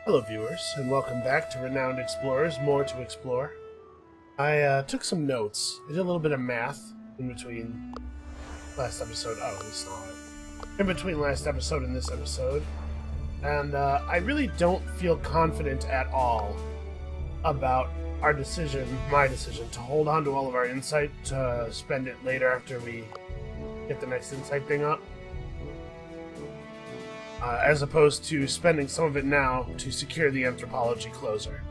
Hello viewers, and welcome back to Renowned Explorers, More to Explore. I took some notes. I did a little bit of math in between last episode. Oh, it's not. In between last episode and this episode. And I really don't feel confident at all about our decision, my decision, to hold on to all of our insight to spend it later after we get the next insight thing up. As opposed to spending some of it now to secure the anthropology closer.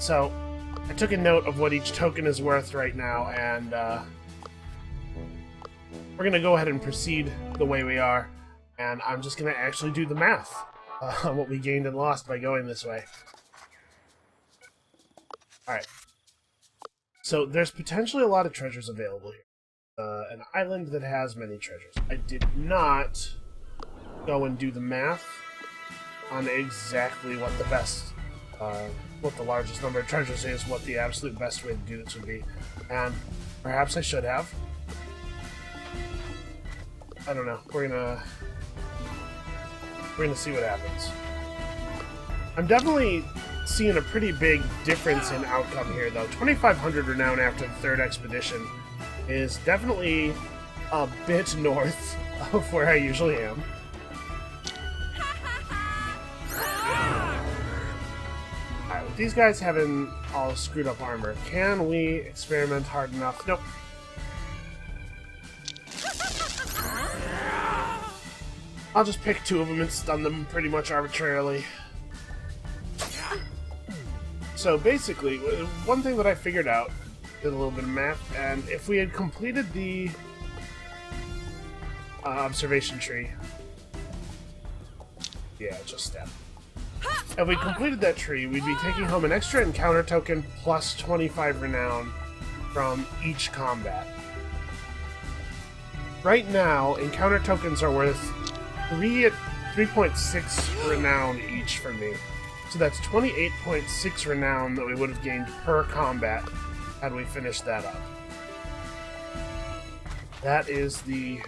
So, I took a note of what each token is worth right now, and we're going to go ahead and proceed the way we are, and I'm just going to actually do the math on what we gained and lost by going this way. Alright. So, there's potentially a lot of treasures available here. An island that has many treasures. I did not go and do the math on exactly what the best, what the largest number of treasures is, what the absolute best way to do this would be, and perhaps I should have. I don't know. We're gonna see what happens. I'm definitely seeing a pretty big difference in outcome here, though. 2,500 renown after the third expedition is definitely a bit north of where I usually am. These guys having all screwed up armor. Can we experiment hard enough? Nope. I'll just pick two of them and stun them pretty much arbitrarily. So basically, one thing that I figured out, did a little bit of math, and if we had completed the observation tree, yeah, just step. If we completed that tree, we'd be taking home an extra encounter token plus 25 renown from each combat. Right now, encounter tokens are worth 3.6 renown each for me. So that's 28.6 renown that we would have gained per combat had we finished that up. That is the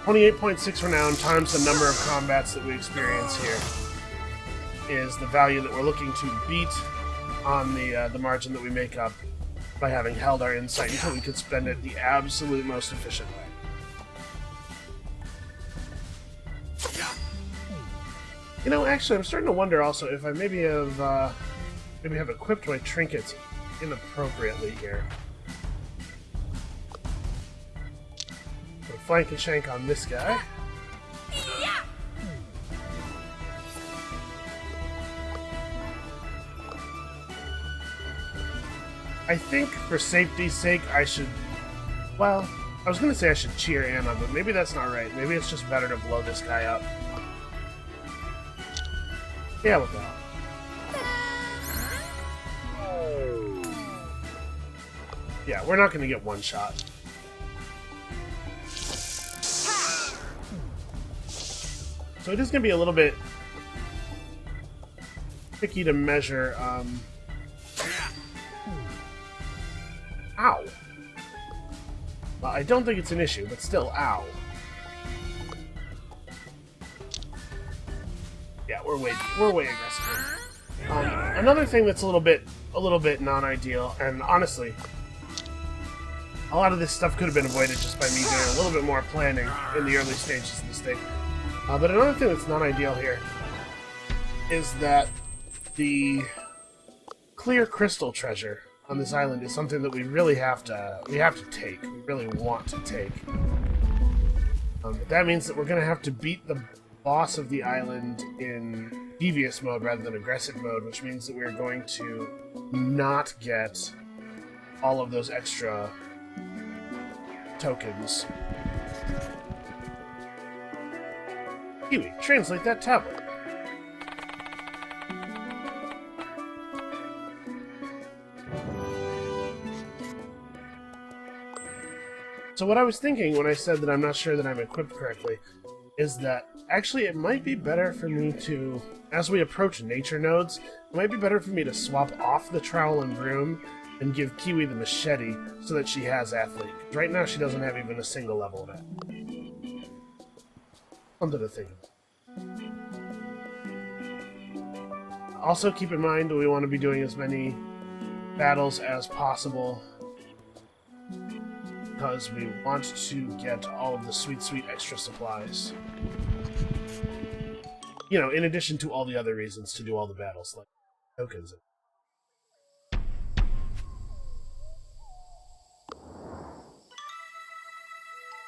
28.6 renown times the number of combats that we experience here is the value that we're looking to beat on the margin that we make up by having held our insight until we could spend it the absolute most efficient way. You know, actually, I'm starting to wonder also if I maybe have equipped my trinkets inappropriately here. Put a flank and shank on this guy. I think, for safety's sake, I should... Well, I was going to say I should cheer Anna, but maybe that's not right. Maybe it's just better to blow this guy up. Yeah, what the hell. Yeah, we're not going to get one shot. So it is going to be a little bit tricky to measure, Ow! Well, I don't think it's an issue, but still, ow. Yeah, we're way aggressive. Another thing that's a little bit non-ideal, and honestly, a lot of this stuff could have been avoided just by me doing a little bit more planning in the early stages of this thing. But another thing that's non-ideal here is that the clear crystal treasure on this island is something that we really have to take. We really want to take. That means that we're going to have to beat the boss of the island in devious mode rather than aggressive mode, which means that we're going to not get all of those extra tokens. Kiwi, translate that tablet. So what I was thinking when I said that I'm not sure that I'm equipped correctly is that actually it might be better for me to, as we approach nature nodes, it might be better for me to swap off the trowel and broom and give Kiwi the machete so that she has athlete. Right now she doesn't have even a single level of it. Something to think of. Also, keep in mind we want to be doing as many battles as possible because we want to get all of the sweet, sweet extra supplies. You know, in addition to all the other reasons to do all the battles, like tokens.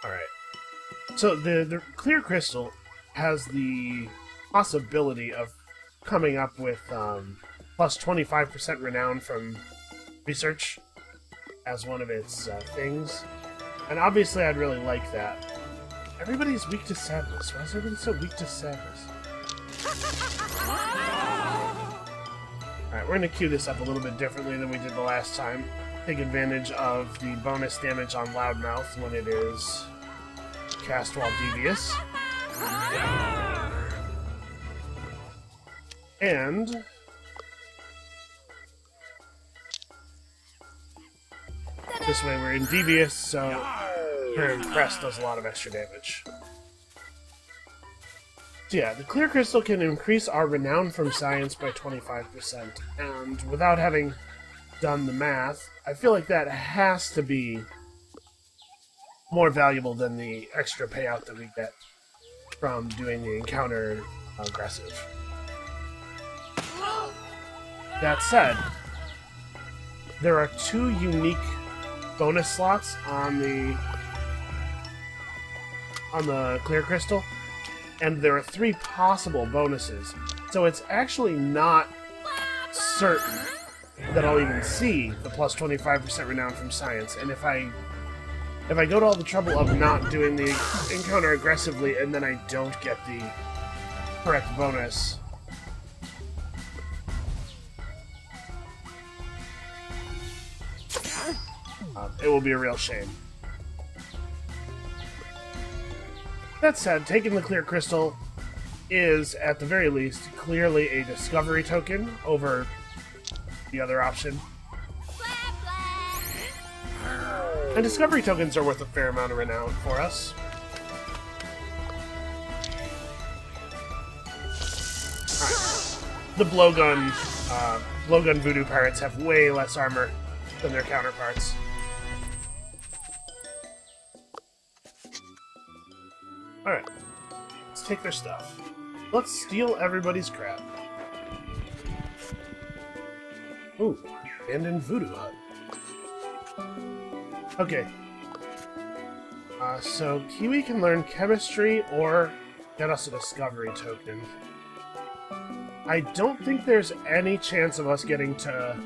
Alright. So the clear crystal has the possibility of coming up with plus 25% renown from research as one of its things. And obviously I'd really like that. Everybody's weak to sadness. Why is everybody so weak to sadness? Alright, we're going to queue this up a little bit differently than we did the last time. Take advantage of the bonus damage on Loudmouth when it is cast while devious. And this way we're in devious, so her impress does a lot of extra damage. So yeah, the clear crystal can increase our renown from science by 25%, and without having done the math, I feel like that has to be more valuable than the extra payout that we get from doing the encounter aggressive. That said, there are 2 unique bonus slots on the clear crystal, and there are 3 possible bonuses. So it's actually not certain that I'll even see the plus 25% renown from science. And if I go to all the trouble of not doing the encounter aggressively and then I don't get the correct bonus, it will be a real shame. That said, taking the clear crystal is, at the very least, clearly a discovery token over the other option. And discovery tokens are worth a fair amount of renown for us. Alright. The blowgun voodoo pirates have way less armor than their counterparts. Alright. Let's take their stuff. Let's steal everybody's crap. Ooh, abandoned voodoo hut. Okay. So Kiwi can learn chemistry or get us a discovery token. I don't think there's any chance of us getting to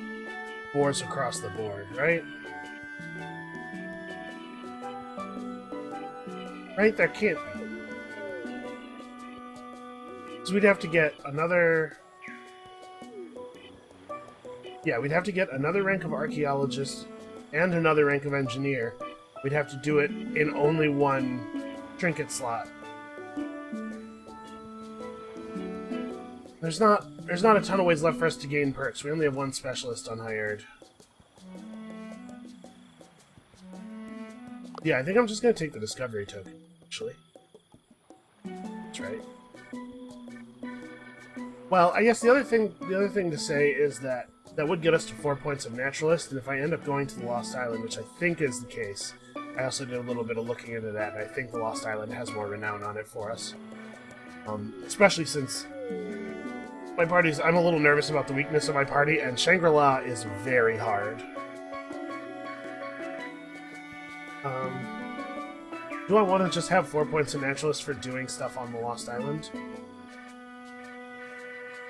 wars across the board, right? Right? There can't be. So we'd have to get another... Yeah, we'd have to get another rank of archaeologist and another rank of engineer. We'd have to do it in only one trinket slot. There's not a ton of ways left for us to gain perks. We only have 1 specialist unhired. Yeah, I think I'm just gonna take the discovery token, actually. That's right. Well, I guess the other thing to say is that would get us to 4 points of naturalist, and if I end up going to the Lost Island, which I think is the case, I also did a little bit of looking into that, and I think the Lost Island has more renown on it for us. Especially since my party's... I'm a little nervous about the weakness of my party, and Shangri-La is very hard. Do I want to just have 4 points of naturalist for doing stuff on the Lost Island?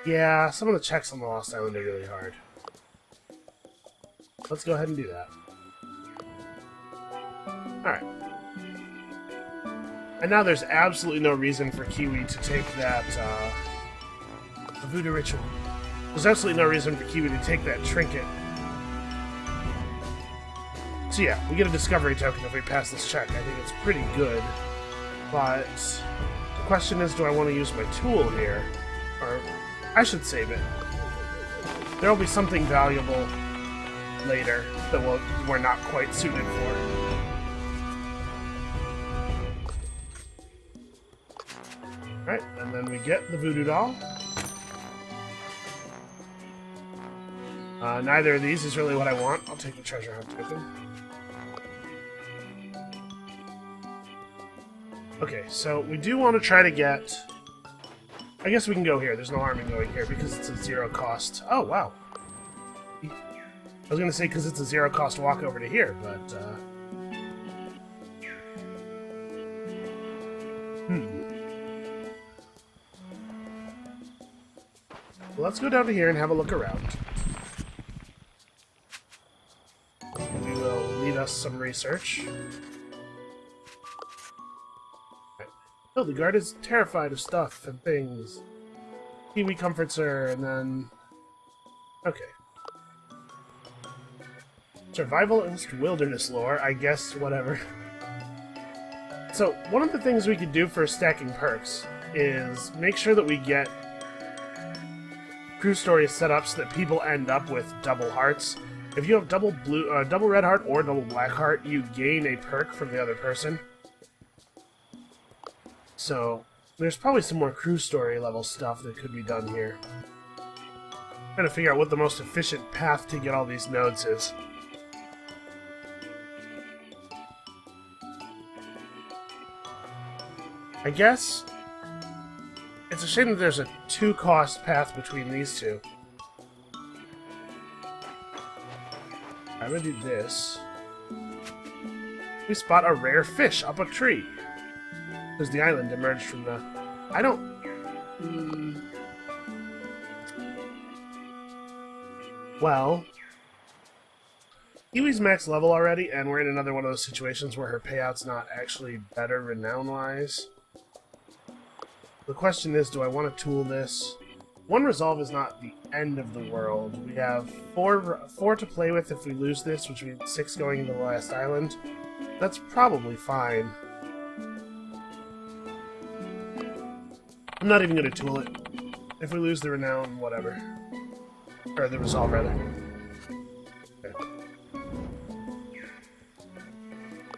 Yeah, some of the checks on the Lost Island are really hard. Let's go ahead and do that. Alright. And now there's absolutely no reason for Kiwi to take that, the voodoo ritual. There's absolutely no reason for Kiwi to take that trinket. So yeah, we get a discovery token if we pass this check. I think it's pretty good. But the question is, do I want to use my tool here? Or I should save it. There will be something valuable later that we're not quite suited for. Alright, and then we get the voodoo doll. Neither of these is really what I want. I'll take the treasure hunt token. Okay, so we do want to try to get... I guess we can go here. There's no harm in going here because it's a zero cost. Oh, wow. I was going to say because it's a zero cost walk over to here, but... Well, let's go down to here and have a look around. We will lead us some research. Hildegard is terrified of stuff and things. Kiwi comforts her, and then... Okay. Survivalist wilderness lore, I guess, whatever. So, one of the things we could do for stacking perks is make sure that we get crew stories set up so that people end up with double hearts. If you have double red heart or double black heart, you gain a perk from the other person. So, there's probably some more crew story level stuff that could be done here. Trying to figure out what the most efficient path to get all these nodes is. I guess it's a shame that there's a 2-cost path between these two. I'm gonna do this. We spot a rare fish up a tree. Because the island emerged from the... I don't... Well... Kiwi's max level already, and we're in another one of those situations where her payout's not actually better renown-wise. The question is, do I want to tool this? 1 resolve is not the end of the world. We have 4 to play with if we lose this, which means 6 going into the last island. That's probably fine. I'm not even going to tool it. If we lose the renown, whatever. Or the resolve, rather. Okay.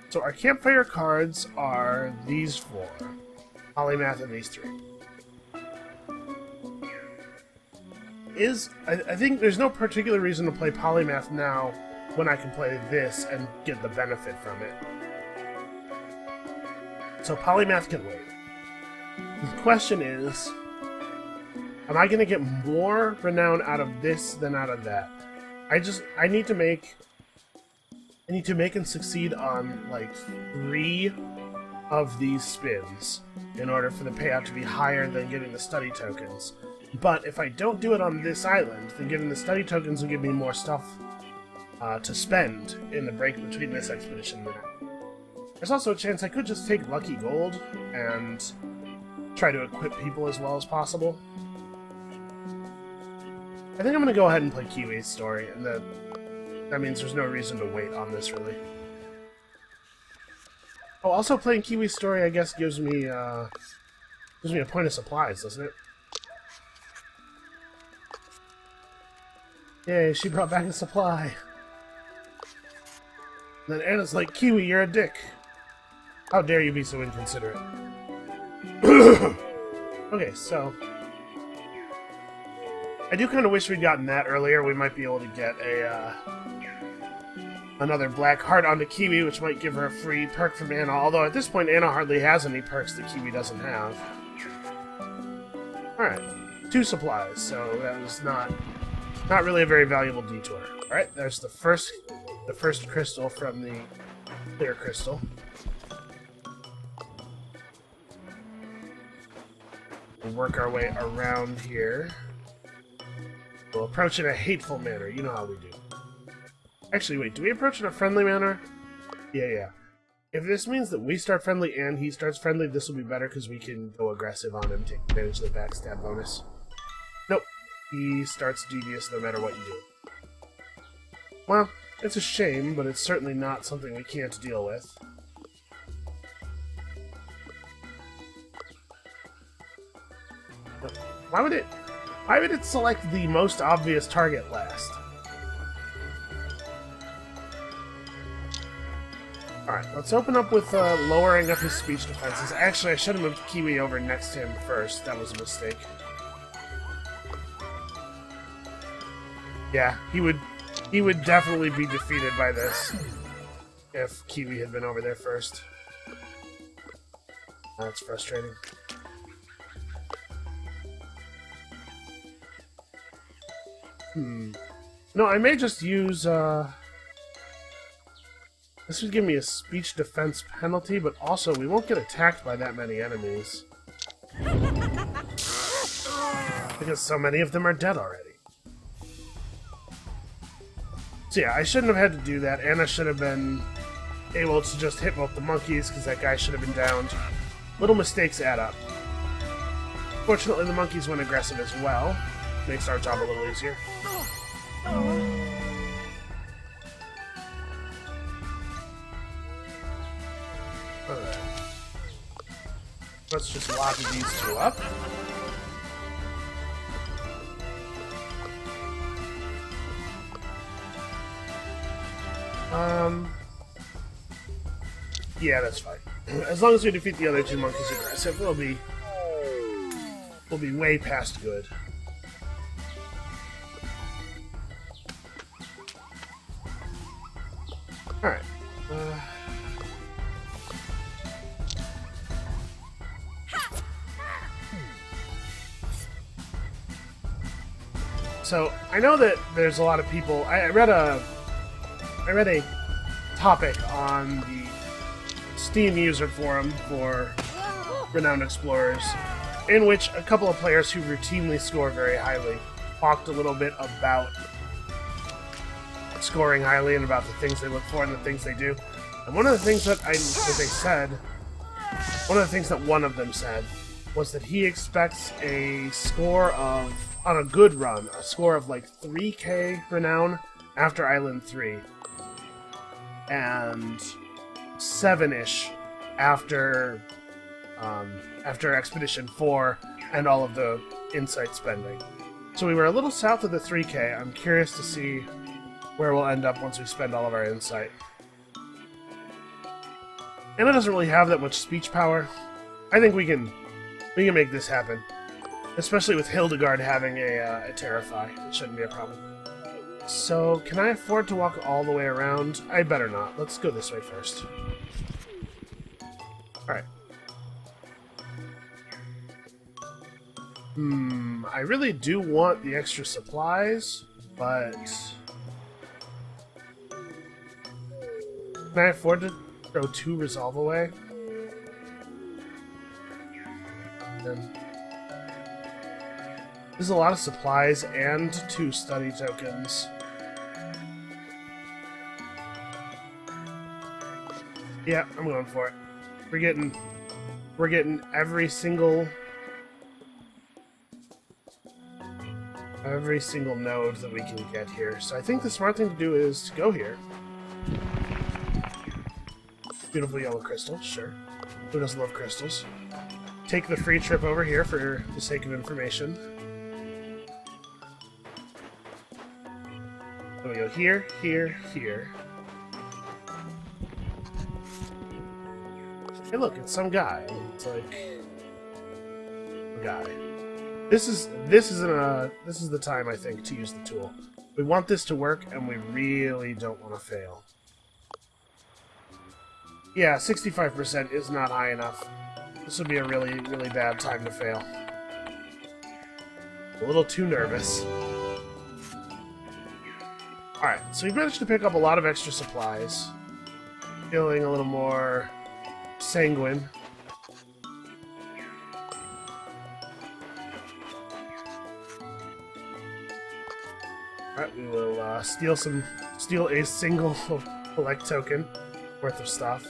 So our campfire cards are these 4. Polymath and these 3. I think there's no particular reason to play Polymath now when I can play this and get the benefit from it. So Polymath can wait. The question is, am I going to get more renown out of this than out of that? I need to make and succeed on like 3 of these spins in order for the payout to be higher than getting the study tokens. But if I don't do it on this island, then getting the study tokens will give me more stuff to spend in the break between this expedition and that. There's also a chance I could just take Lucky Gold and try to equip people as well as possible. I think I'm going to go ahead and play Kiwi's story, and that means there's no reason to wait on this, really. Oh, also playing Kiwi's story, I guess, gives me a point of supplies, doesn't it? Yay, she brought back a supply. And then Anna's like, Kiwi, you're a dick. How dare you be so inconsiderate? Okay, so... I do kind of wish we'd gotten that earlier. We might be able to get another black heart onto Kiwi, which might give her a free perk from Anna. Although at this point, Anna hardly has any perks that Kiwi doesn't have. Alright, 2 supplies, so that was not really a very valuable detour. Alright, there's the first crystal from the clear crystal. We'll work our way around here. We'll approach in a hateful manner. You know how we do. Actually, wait, do we approach in a friendly manner? Yeah. If this means that we start friendly and he starts friendly, this will be better because we can go aggressive on him, take advantage of the backstab bonus. Nope. He starts devious no matter what you do. Well, it's a shame, but it's certainly not something we can't deal with. Why would it select the most obvious target last? Alright, let's open up with lowering of his speech defenses. Actually, I should have moved Kiwi over next to him first. That was a mistake. Yeah, he would definitely be defeated by this if Kiwi had been over there first. That's frustrating. No, I may just use, this would give me a speech defense penalty, but also we won't get attacked by that many enemies. Because so many of them are dead already. So yeah, I shouldn't have had to do that, and I should have been able to just hit both the monkeys, because that guy should have been downed. Little mistakes add up. Fortunately, the monkeys went aggressive as well. Makes our job a little easier. Alright. Let's just lock these two up. Yeah, that's fine. As long as we defeat the other two monkeys aggressive, we'll be way past good. Alright. So, I know that there's a lot of people... I read a topic on the Steam user forum for Renowned Explorers, in which a couple of players who routinely score very highly talked a little bit about scoring highly and about the things they look for and the things they do. And one of the things that one of the things that one of them said was that he expects a score of, on a good run, a score of like 3k renown after Island 3. And 7-ish after Expedition 4 and all of the insight spending. So we were a little south of the 3k. I'm curious to see where we'll end up once we spend all of our insight. Anna doesn't really have that much speech power. I think we can make this happen. Especially with Hildegard having a Terrify. It shouldn't be a problem. So, can I afford to walk all the way around? I better not. Let's go this way first. Alright. I really do want the extra supplies, but... Can I afford to throw 2 resolve away? Then... There's a lot of supplies and 2 study tokens. Yeah, I'm going for it. We're getting every single node that we can get here. So I think the smart thing to do is to go here. Beautiful yellow crystals, sure. Who doesn't love crystals? Take the free trip over here for the sake of information. So we go here, here, here. Hey, look, it's some guy. It's like a guy. This is the time, I think, to use the tool. We want this to work, and we really don't want to fail. Yeah, 65% is not high enough. This would be a really, really bad time to fail. A little too nervous. Alright, so we've managed to pick up a lot of extra supplies. Feeling a little more sanguine. Alright, we will steal a single collect token worth of stuff.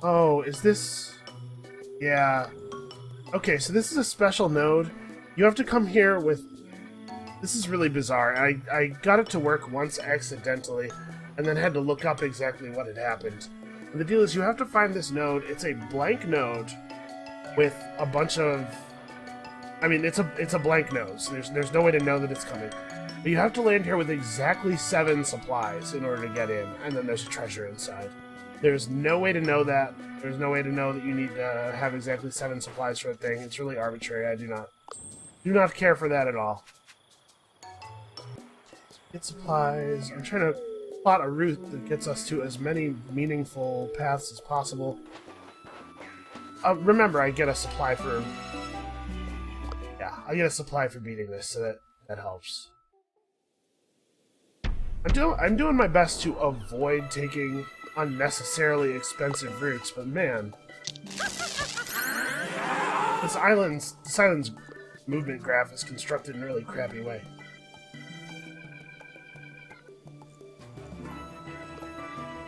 Oh, is this... Yeah. Okay, so this is a special node. You have to come here with... This is really bizarre. I got it to work once accidentally, and then had to look up exactly what had happened. And the deal is you have to find this node. It's a blank node with a bunch of... I mean, it's a blank node, so there's no way to know that it's coming. But you have to land here with exactly 7 supplies in order to get in, and then there's a treasure inside. There's no way to know that There's no way to know that you need to have exactly 7 supplies for a thing. It's really arbitrary. I do not care for that at all. Get supplies. I'm trying to plot a route that gets us to as many meaningful paths as possible. Remember, I get a supply for... Yeah, I get a supply for beating this, so that helps. I'm doing my best to avoid taking unnecessarily expensive routes, but man... This island's movement graph is constructed in a really crappy way.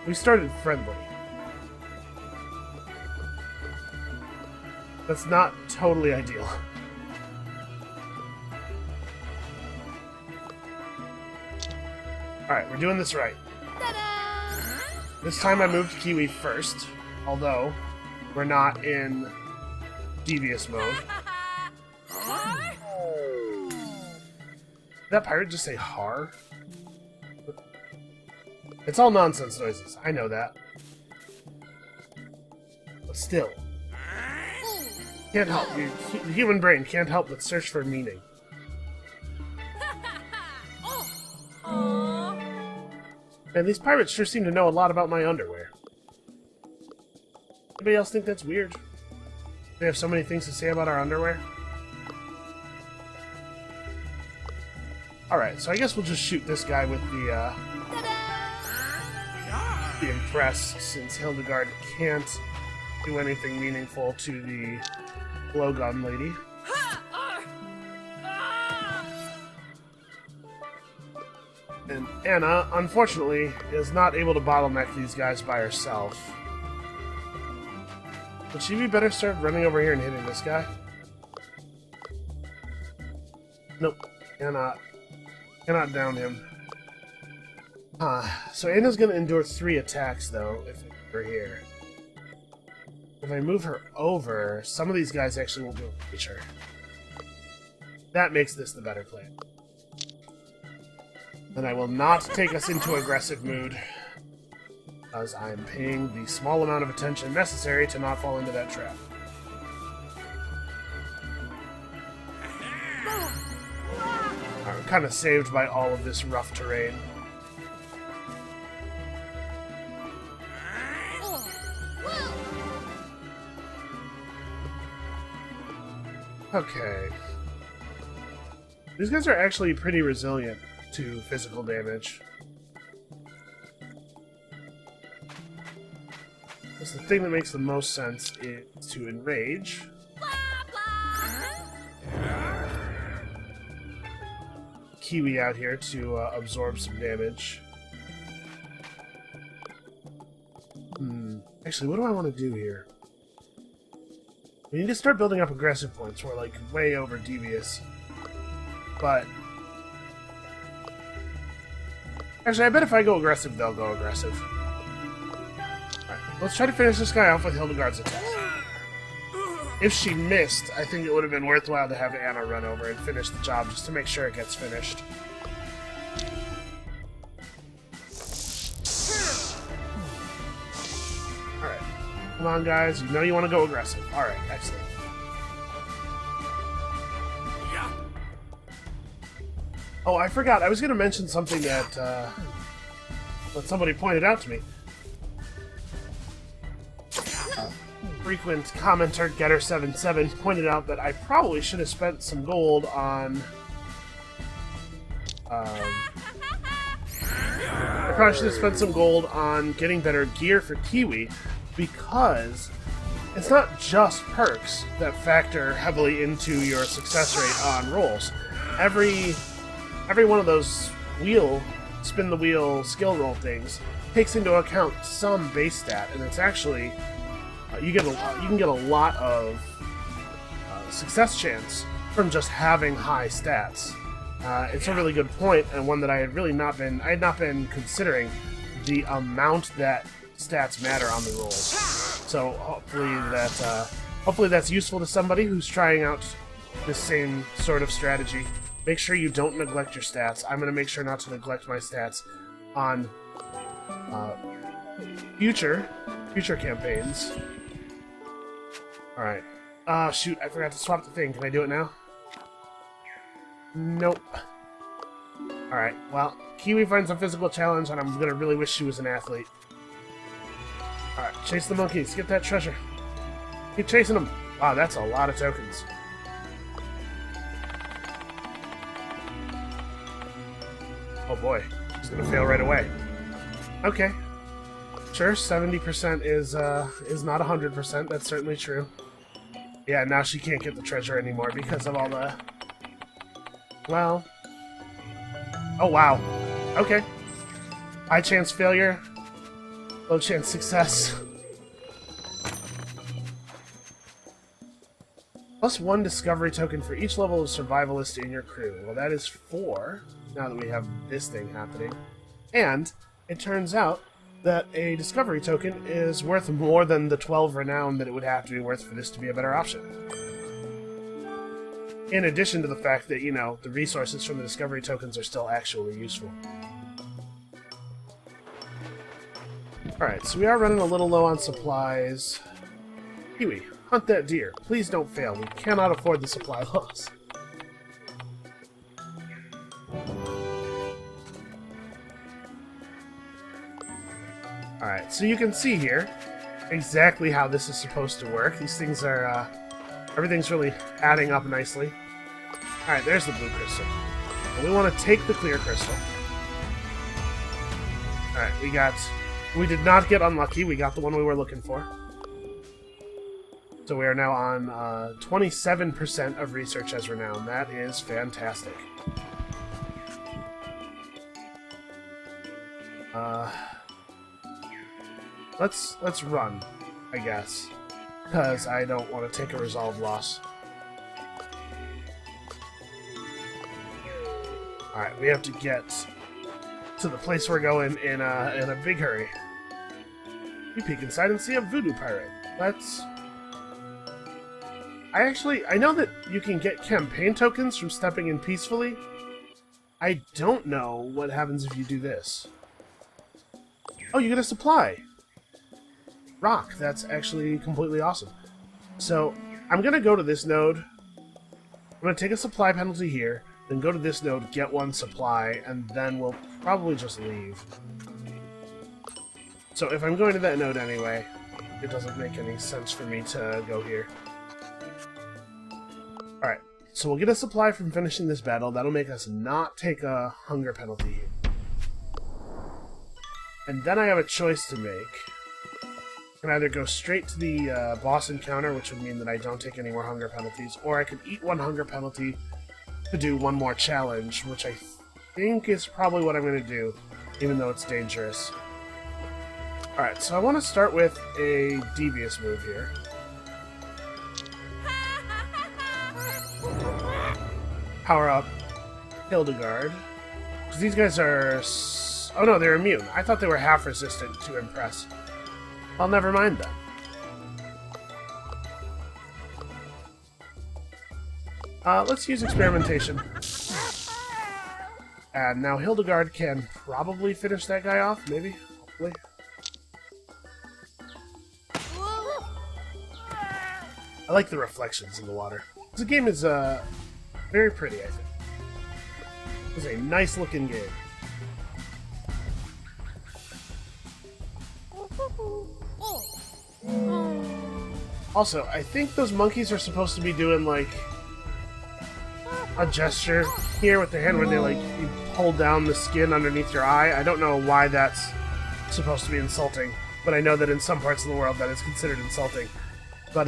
We started friendly. That's not totally ideal. Alright, we're doing this right. This time I moved Kiwi first, although we're not in devious mode. Did that pirate just say har? It's all nonsense noises, I know that. But still. Can't help. The human brain can't help but search for meaning. Man, these pirates sure seem to know a lot about my underwear. Anybody else think that's weird? They have so many things to say about our underwear? Alright, so I guess we'll just shoot this guy with the Impress, since Hildegard can't do anything meaningful to the blowgun lady. And Anna, unfortunately, is not able to bottleneck these guys by herself. Would she be better served running over here and hitting this guy? Nope. Cannot down him. So Anna's gonna endure 3 attacks, though, if we're here. If I move her over, some of these guys actually won't be able to reach her. That makes this the better plan. And I will not take us into aggressive mood, as I am paying the small amount of attention necessary to not fall into that trap. I'm kind of saved by all of this rough terrain. Okay. These guys are actually pretty resilient to physical damage. Because the thing that makes the most sense is to enrage. Kiwi out here to absorb some damage. Actually, what do I want to do here? We need to start building up aggressive points. We're like way over devious. But actually, I bet if I go aggressive, they'll go aggressive. Alright, let's try to finish this guy off with Hildegard's attack. If she missed, I think it would have been worthwhile to have Anna run over and finish the job just to make sure it gets finished. Alright. Come on, guys. You know you want to go aggressive. Alright, excellent. Oh, I forgot. I was going to mention something that somebody pointed out to me. Frequent commenter Getter77 pointed out that I probably should have spent some gold on... I probably should have spent some gold on getting better gear for Kiwi, because it's not just perks that factor heavily into your success rate on rolls. Every one of those spin the wheel skill roll things takes into account some base stat, and it's actually you can get a lot of success chance from just having high stats. It's a really good point, and one that I had not been considering, the amount that stats matter on the rolls. So hopefully that's useful to somebody who's trying out this same sort of strategy. Make sure you don't neglect your stats. I'm going to make sure not to neglect my stats on future campaigns. Alright. Shoot, I forgot to swap the thing. Can I do it now? Nope. Alright, well, Kiwi finds a physical challenge, and I'm gonna really wish she was an athlete. Alright, chase the monkeys. Get that treasure. Keep chasing them. Wow, that's a lot of tokens. Oh boy, he's gonna fail right away. Okay. Sure, 70% is not 100%, that's certainly true. Yeah, now she can't get the treasure anymore because of all the... Well... Oh wow. Okay. High chance failure. Low chance success. Plus 1 discovery token for each level of survivalist in your crew. Well, that is 4, now that we have this thing happening. And it turns out that a discovery token is worth more than the 12 renown that it would have to be worth for this to be a better option. In addition to the fact that, you know, the resources from the discovery tokens are still actually useful. Alright, so we are running a little low on supplies. Kiwi, hunt that deer. Please don't fail. We cannot afford the supply loss. Alright, so you can see here exactly how this is supposed to work. These things are, everything's really adding up nicely. Alright, there's the blue crystal. And we want to take the clear crystal. Alright, we did not get unlucky. We got the one we were looking for. So we are now on 27% of research as renown. That is fantastic. Let's run, I guess, because I don't want to take a resolve loss. Alright, we have to get to the place we're going in a big hurry. We peek inside and see a voodoo pirate. Let's... I know that you can get campaign tokens from stepping in peacefully. I don't know what happens if you do this. Oh, you get a supply! Rock, that's actually completely awesome. So, I'm gonna go to this node. I'm gonna take a supply penalty here, then go to this node, get 1 supply, and then we'll probably just leave. So if I'm going to that node anyway, it doesn't make any sense for me to go here. Alright, so we'll get a supply from finishing this battle. That'll make us not take a hunger penalty. And then I have a choice to make. I can either go straight to the boss encounter, which would mean that I don't take any more hunger penalties, or I could eat 1 hunger penalty to do 1 more challenge, which I think is probably what I'm going to do, even though it's dangerous. Alright, so I want to start with a devious move here. Power up Hildegard. Because these guys are... Oh no, they're immune. I thought they were half resistant to Impress. Well, never mind then. Let's use experimentation. And now Hildegard can probably finish that guy off, maybe? Hopefully. I like the reflections in the water. This game is very pretty, I think. It's a nice looking game. Also, I think those monkeys are supposed to be doing, like, a gesture here with the hand where they, like, you pull down the skin underneath your eye. I don't know why that's supposed to be insulting, but I know that in some parts of the world that is considered insulting. But,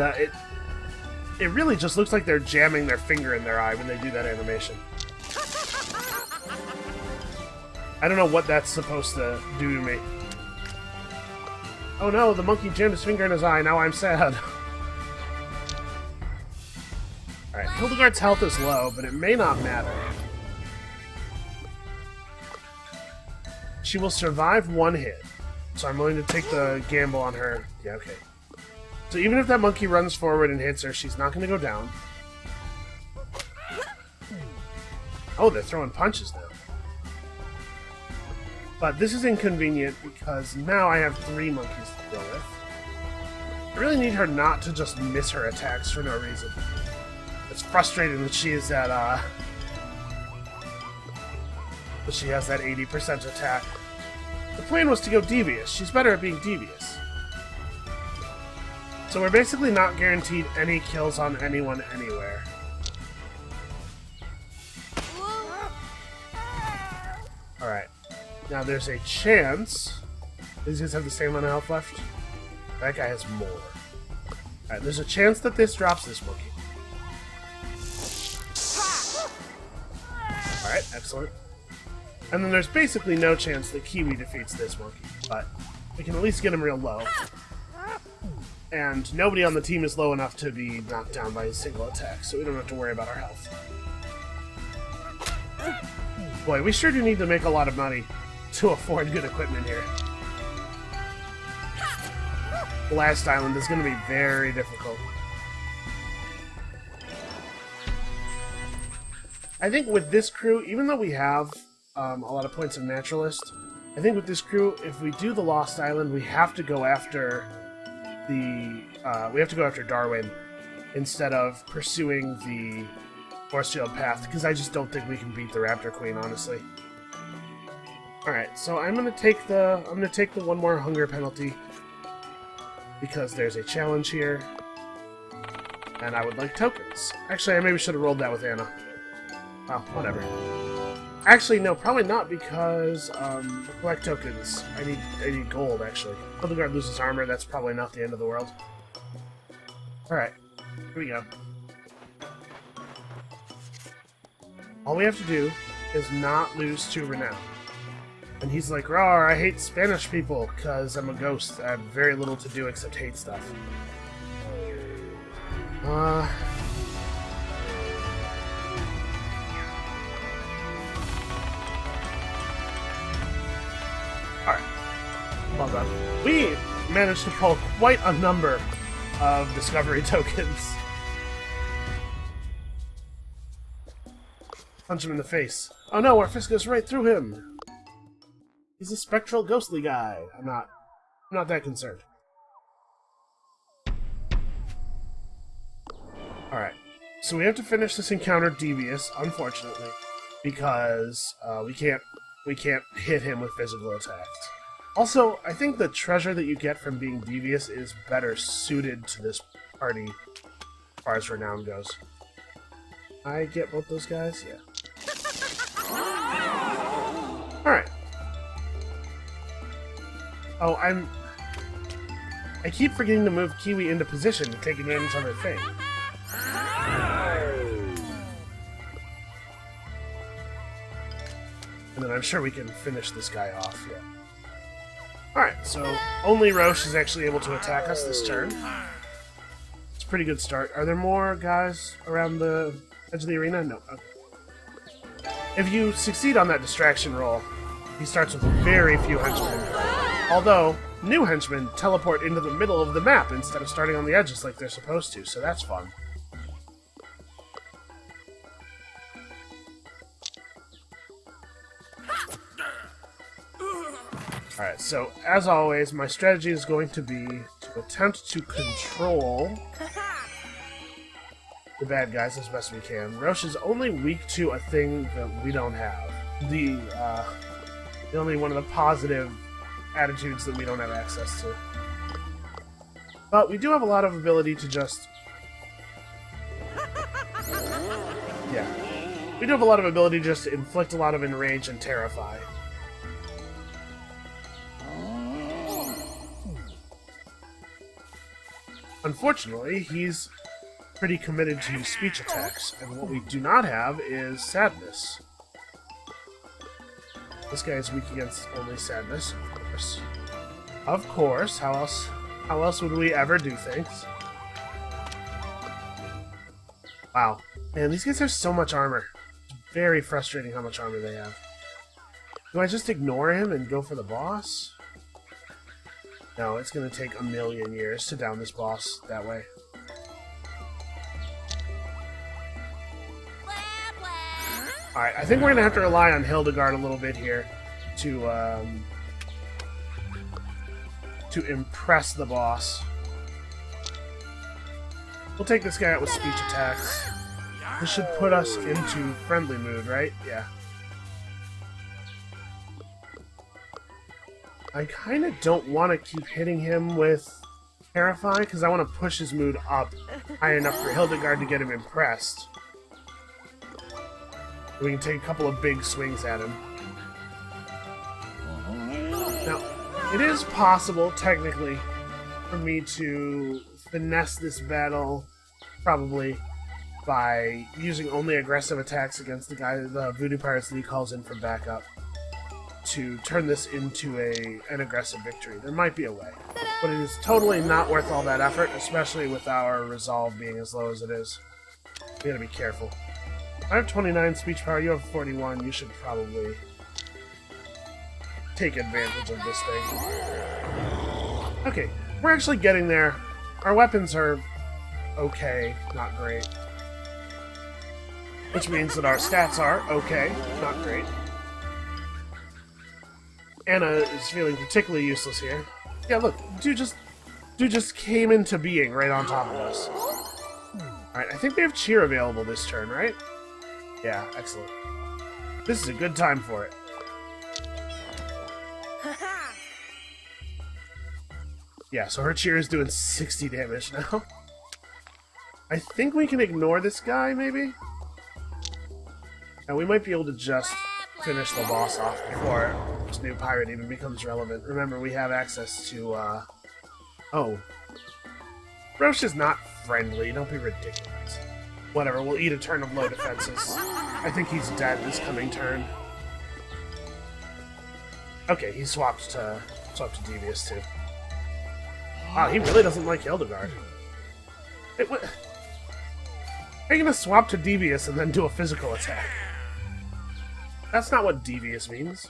it really just looks like they're jamming their finger in their eye when they do that animation. I don't know what that's supposed to do to me. Oh no, the monkey jammed his finger in his eye, now I'm sad. Alright, Hildegard's health is low, but it may not matter. She will survive 1 hit, so I'm willing to take the gamble on her. Yeah, okay. So even if that monkey runs forward and hits her, she's not going to go down. Oh, they're throwing punches now. But this is inconvenient because now I have 3 monkeys to deal with. I really need her not to just miss her attacks for no reason. It's frustrating that she is at, that she has that 80% attack. The plan was to go devious. She's better at being devious. So we're basically not guaranteed any kills on anyone anywhere. Alright. Now there's a chance... These guys have the same amount of health left? That guy has more. Alright, there's a chance that this drops this monkey. Alright, excellent. And then there's basically no chance that Kiwi defeats this monkey, but we can at least get him real low. And nobody on the team is low enough to be knocked down by a single attack, so we don't have to worry about our health. Boy, we sure do need to make a lot of money to afford good equipment here. The last island is going to be very difficult. I think with this crew, even though we have a lot of points of naturalist, I think with this crew, if we do the Lost Island, we have to go after Darwin instead of pursuing the Force Field path, because I just don't think we can beat the Raptor Queen, honestly. All right, so I'm gonna take the one more hunger penalty because there's a challenge here, and I would like tokens. Actually, I maybe should have rolled that with Anna. Well, whatever. Actually, no, probably not, because collect tokens. I need gold, actually. Hildegard loses armor. That's probably not the end of the world. All right, here we go. All we have to do is not lose to renown. And he's like, "Rawr, I hate Spanish people because I'm a ghost. I have very little to do except hate stuff." Alright. Well done. We managed to pull quite a number of discovery tokens. Punch him in the face. Oh no, our fist goes right through him. He's a spectral, ghostly guy. I'm not that concerned. Alright. So we have to finish this encounter devious, unfortunately, because we can't hit him with physical attacks. Also, I think the treasure that you get from being devious is better suited to this party as far as renown goes. I get both those guys? Yeah. Alright. Oh, I keep forgetting to move Kiwi into position to take advantage of her thing. And then I'm sure we can finish this guy off, yeah. Alright, so only Roche is actually able to attack us this turn. It's a pretty good start. Are there more guys around the edge of the arena? No. Okay. If you succeed on that distraction roll, he starts with very few henchmen. Although, new henchmen teleport into the middle of the map instead of starting on the edges like they're supposed to, so that's fun. Alright, so as always, my strategy is going to be to attempt to control the bad guys as best we can. Roche is only weak to a thing that we don't have. The only one of the positive attitudes that we don't have access to. But we do have a lot of ability to just... Yeah. We do have a lot of ability to just inflict a lot of enrage and terrify. Unfortunately, he's pretty committed to speech attacks, and what we do not have is sadness. This guy is weak against only sadness, of course. Of course, how else would we ever do things? Wow. Man, these guys have so much armor. It's very frustrating how much armor they have. Do I just ignore him and go for the boss? No, it's gonna take a million years to down this boss that way. Alright, I think we're gonna have to rely on Hildegard a little bit here to impress the boss. We'll take this guy out with speech attacks. This should put us into friendly mood, right? Yeah. I kind of don't want to keep hitting him with Terrify, because I want to push his mood up high enough for Hildegard to get him impressed. We can take a couple of big swings at him. Now, it is possible, technically, for me to finesse this battle, probably, by using only aggressive attacks against the Voodoo Pirates that he calls in for backup, to turn this into an aggressive victory. There might be a way, but it is totally not worth all that effort, especially with our resolve being as low as it is. We gotta be careful. I have 29 speech power, you have 41, you should probably take advantage of this thing. Okay, we're actually getting there. Our weapons are okay, not great. Which means that our stats are okay, not great. Anna is feeling particularly useless here. Yeah, look, dude just came into being right on top of us. Alright, I think we have cheer available this turn, right? Yeah, excellent. This is a good time for it. Yeah, so her cheer is doing 60 damage now. I think we can ignore this guy, maybe? And we might be able to just finish the boss off before this new pirate even becomes relevant. Remember, we have access to, Oh. Roche is not friendly, don't be ridiculous. Whatever, we'll eat a turn of low defenses. I think he's dead this coming turn. Okay, he swapped to Devious, too. Wow, he really doesn't like Hildegard. Hey, what? How are you gonna swap to Devious and then do a physical attack? That's not what Devious means.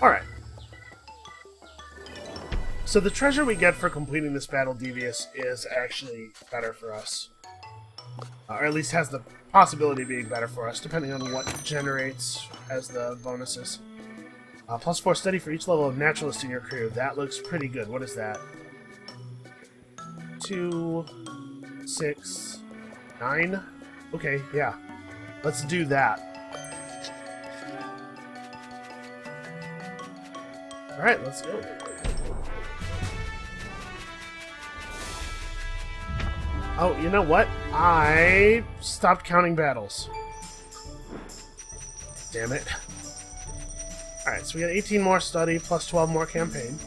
Alright. So the treasure we get for completing this battle Devious is actually better for us. Or at least has the possibility of being better for us, depending on what generates as the bonuses. +4 study for each level of naturalist in your crew. That looks pretty good. What is that? 2, 6, 9? Okay, yeah. Let's do that. Alright, let's go. Oh, you know what? I stopped counting battles. Damn it. Alright, so we got 18 more study, plus 12 more campaign.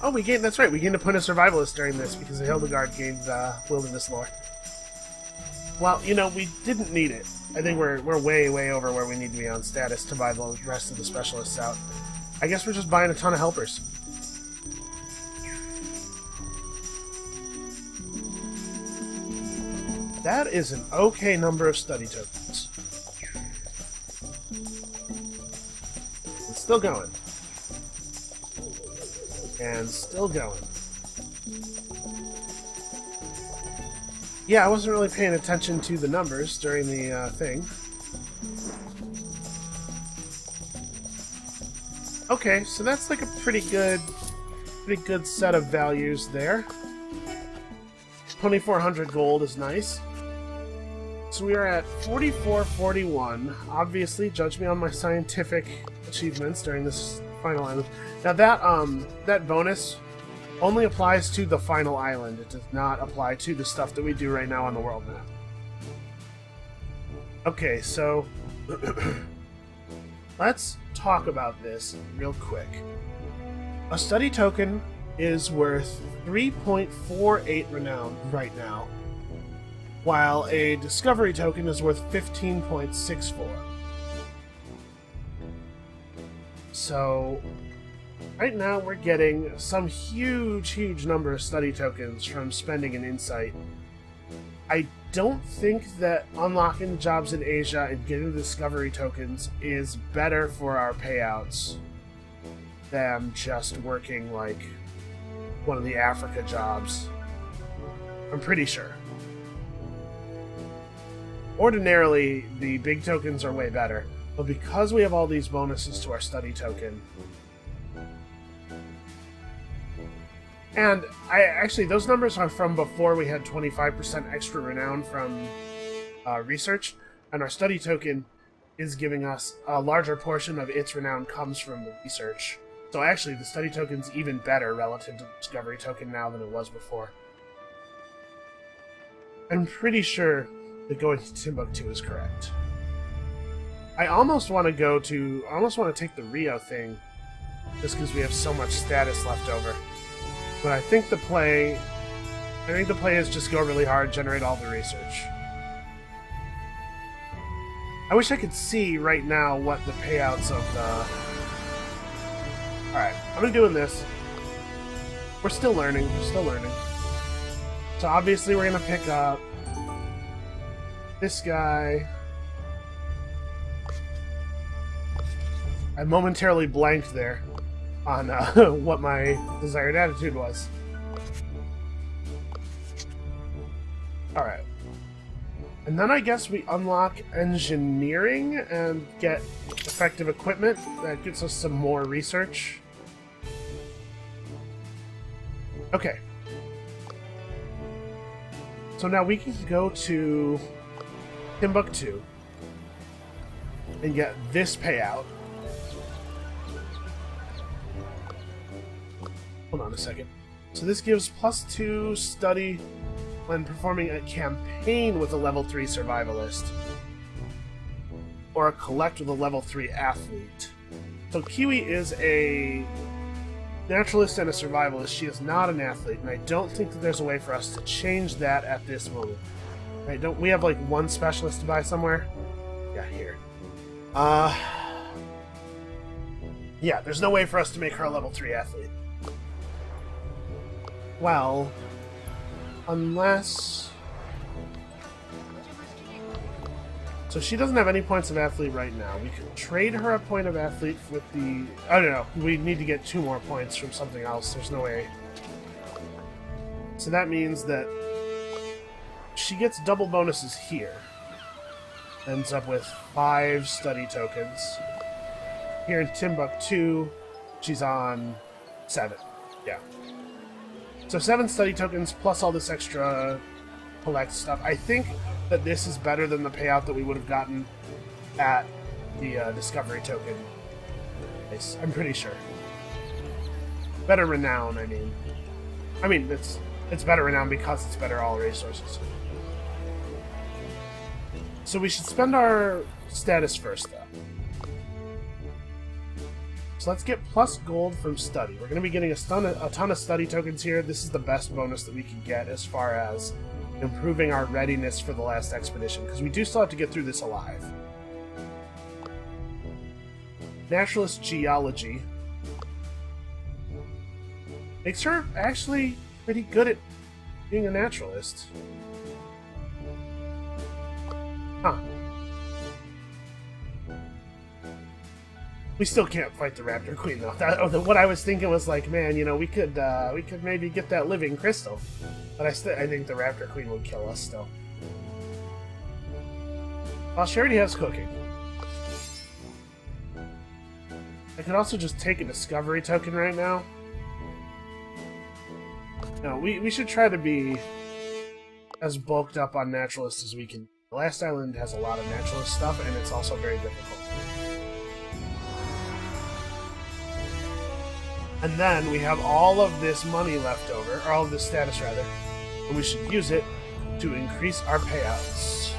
Oh, we gained, that's right, we gained a point of survivalist during this because the Hildegard gained wilderness lore. Well, you know, we didn't need it. I think we're way, way over where we need to be on status to buy the rest of the specialists out. I guess we're just buying a ton of helpers. That is an okay number of study tokens. It's still going. And still going. Yeah, I wasn't really paying attention to the numbers during the thing. Okay, so that's like a pretty good set of values there. 2,400 gold is nice. So we are at 4441. Obviously, judge me on my scientific achievements during this final island. Now that bonus only applies to the final island. It does not apply to the stuff that we do right now on the world map. Okay, so let's talk about this real quick. A study token is worth 3.48 renown right now, while a discovery token is worth 15.64. So right now we're getting some huge number of study tokens from spending an insight. I don't think that unlocking the jobs in Asia and getting the discovery tokens is better for our payouts than just working like one of the Africa jobs. I'm pretty sure. Ordinarily, the big tokens are way better, but because we have all these bonuses to our study token, And actually, those numbers are from before we had 25% extra renown from research, and our study token is giving us a larger portion of its renown comes from the research. So actually, the study token's even better relative to the discovery token now than it was before. I'm pretty sure that going to Timbuktu is correct. I almost want to take the Rio thing, just because we have so much status left over. But I think the play is just go really hard, generate all the research. I wish I could see right now what the payouts of the... Alright, I'm doing this. We're still learning, So obviously we're gonna pick up this guy. I momentarily blanked there on what my desired attitude was. Alright. And then I guess we unlock engineering and get effective equipment. That gets us some more research. Okay. So now we can go to Timbuktu and get this payout. Hold on a second. So this gives +2 study when performing a campaign with a level 3 survivalist, or a collect with a level 3 athlete. So Kiwi is a naturalist and a survivalist. She is not an athlete, and I don't think that there's a way for us to change that at this moment. Right? Don't we have like one specialist to buy somewhere? Yeah, here. Yeah, there's no way for us to make her a level 3 athlete. Well, unless... So she doesn't have any points of athlete right now. We could trade her a point of athlete with the... I don't know. We need to get 2 more points from something else. There's no way. So that means that she gets double bonuses here. Ends up with 5 study tokens. Here in Timbuktu, she's on 7. Yeah. So 7 study tokens plus all this extra collect stuff. I think that this is better than the payout that we would have gotten at the discovery token place. I'm pretty sure. Better renown, I mean. I mean, it's better renown because it's better all resources. So we should spend our status first, though. So let's get plus gold from study. We're going to be getting a ton of study tokens here. This is the best bonus that we can get as far as improving our readiness for the last expedition, because we do still have to get through this alive. Naturalist geology makes her actually pretty good at being a naturalist. Huh. We still can't fight the Raptor Queen, though. What I was thinking was like, man, you know, we could maybe get that living crystal, but I think the Raptor Queen would kill us still. Well, she already has cooking. I could also just take a discovery token right now. No, we should try to be as bulked up on naturalists as we can. The last island has a lot of naturalist stuff, and it's also very difficult. And then we have all of this money left over, or all of this status rather, and we should use it to increase our payouts.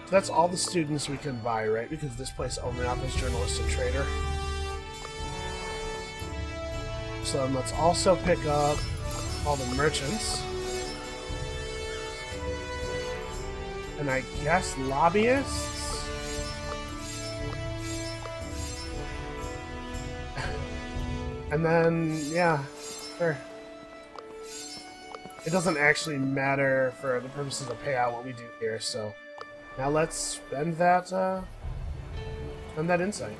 So that's all the students we can buy, right? Because this place only offers journalist and trader. So then let's also pick up all the merchants. And I guess lobbyists? And then, yeah, sure. It doesn't actually matter for the purposes of payout what we do here, so now let's spend that insight.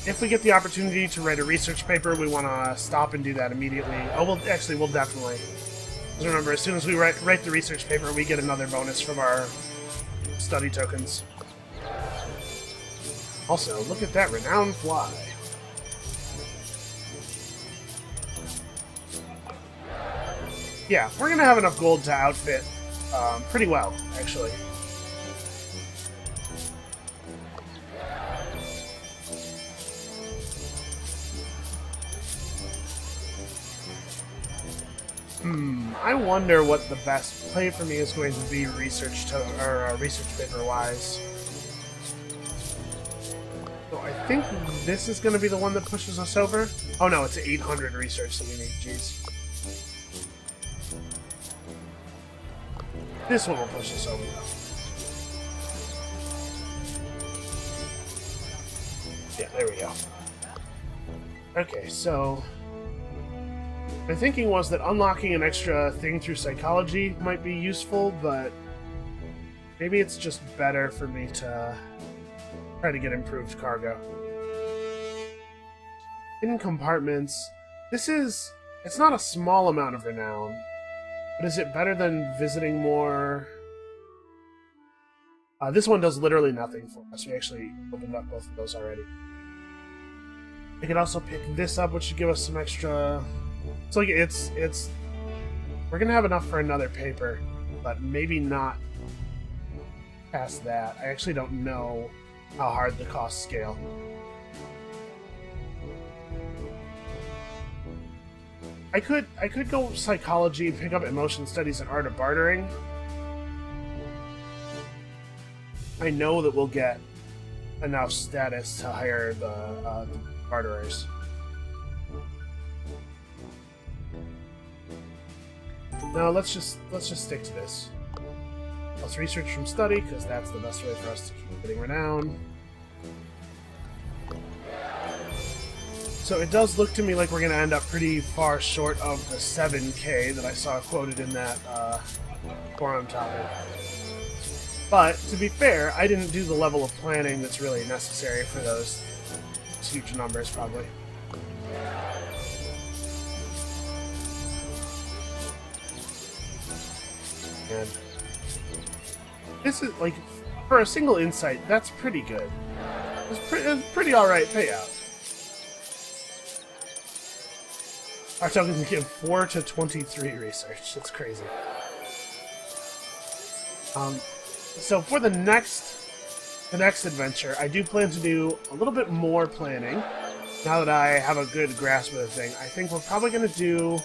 If we get the opportunity to write a research paper, we want to stop and do that immediately. Oh, we'll definitely. Because remember, as soon as we write the research paper, we get another bonus from our study tokens. Also, look at that renowned fly. Yeah, we're gonna have enough gold to outfit pretty well, actually. I wonder what the best play for me is going to be research paper wise. So I think this is going to be the one that pushes us over. Oh no, it's 800 research that we need. Jeez. This one will push us over though. Yeah, there we go. Okay, so my thinking was that unlocking an extra thing through psychology might be useful, but maybe it's just better for me to try to get improved cargo. Hidden compartments. It's not a small amount of renown, but is it better than visiting more? This one does literally nothing for us. We actually opened up both of those already. I could also pick this up, which should give us some extra. So like it's we're gonna have enough for another paper, but maybe not past that. I actually don't know how hard the costs scale. I could go psychology and pick up emotion studies and art of bartering. I know that we'll get enough status to hire the barterers. No, let's just stick to this. Let's research from study, because that's the best way for us to keep getting renown. So it does look to me like we're going to end up pretty far short of the 7K that I saw quoted in that forum topic. But, to be fair, I didn't do the level of planning that's really necessary for those huge numbers, probably. And this is, like, for a single insight, that's pretty good. It's pretty alright payout. Our tokens give 4 to 23 research. That's crazy. So for the next adventure, I do plan to do a little bit more planning. Now that I have a good grasp of the thing, I think we're probably going to do.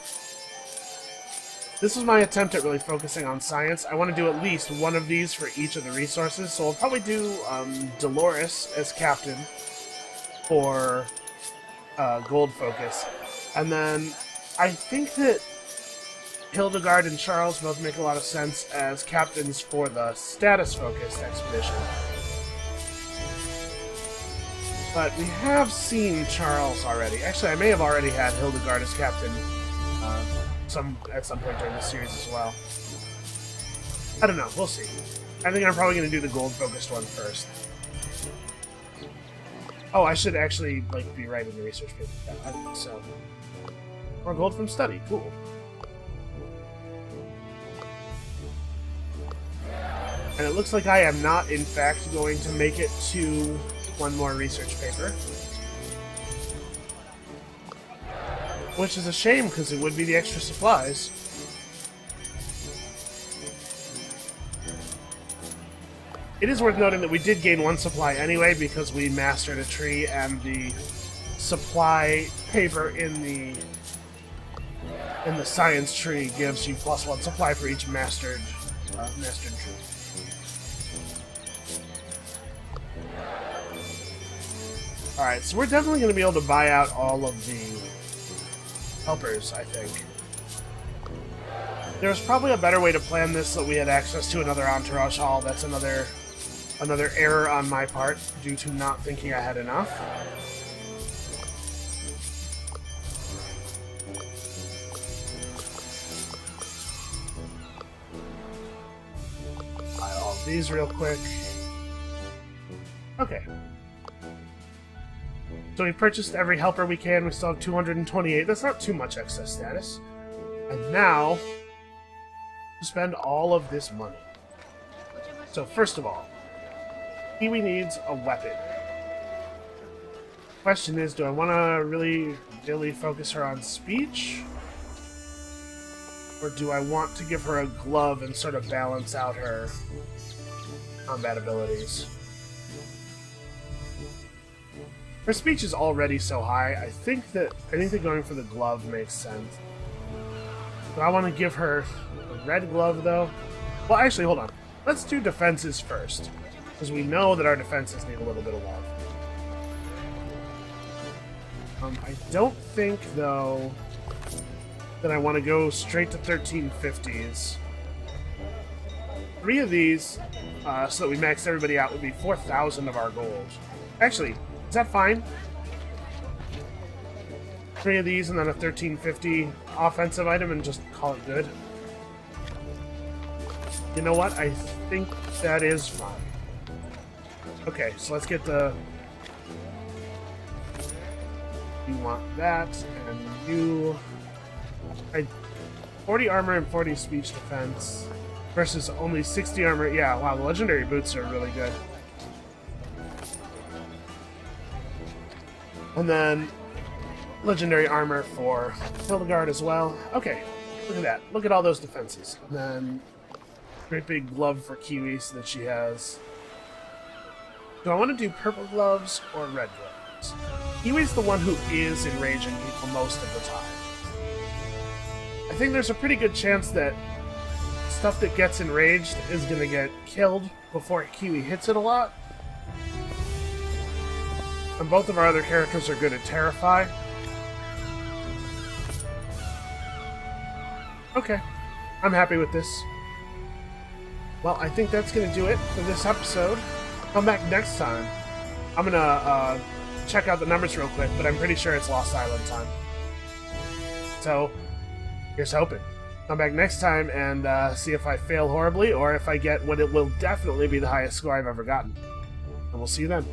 This is my attempt at really focusing on science. I want to do at least one of these for each of the resources. So we'll probably do Dolores as captain for gold focus. And then I think that Hildegard and Charles both make a lot of sense as captains for the status-focused expedition. But we have seen Charles already. Actually, I may have already had Hildegard as captain at some point during this series as well. I don't know. We'll see. I think I'm probably going to do the gold-focused one first. Oh, I should actually be writing the research paper. Yeah, I think so. More gold from study. Cool. And it looks like I am not, in fact, going to make it to one more research paper. Which is a shame, because it would be the extra supplies. It is worth noting that we did gain one supply anyway, because we mastered a tree, and the supply paper in the science tree gives you +1 supply for each mastered tree. Alright, so we're definitely going to be able to buy out all of the helpers, I think. There's probably a better way to plan this so that we had access to another entourage hall. That's another error on my part due to not thinking I had enough. Buy all of these real quick. Okay. So we've purchased every helper we can. We still have 228. That's not too much excess status. And now, spend all of this money. So first of all, Kiwi needs a weapon. Question is, do I want to really focus her on speech? Or do I want to give her a glove and sort of balance out her combat abilities? Her speech is already so high. I think that going for the glove makes sense. Do I want to give her a red glove, though? Well, actually, hold on. Let's do defenses first, because we know that our defenses need a little bit of love. I don't think, though, that I want to go straight to 1350s. 3 of these, so that we max everybody out, would be 4,000 of our gold. Actually, is that fine? 3 of these and then a 1350 offensive item and just call it good? You know what? I think that is fine. Okay, so let's get the... You want that, and you... 40 armor and 40 speech defense versus only 60 armor. Yeah, wow, the legendary boots are really good. And then legendary armor for Hildegard as well. Okay, look at that. Look at all those defenses. And then great big glove for Kiwi so that she has... Do I want to do purple gloves or red gloves? Kiwi's the one who is enraging people most of the time. I think there's a pretty good chance that stuff that gets enraged is going to get killed before Kiwi hits it a lot. And both of our other characters are good at Terrify. Okay, I'm happy with this. Well, I think that's going to do it for this episode. Come back next time. I'm going to check out the numbers real quick, but I'm pretty sure it's Lost Island time. So, here's hoping. Come back next time and see if I fail horribly or if I get what it will definitely be the highest score I've ever gotten. And we'll see you then.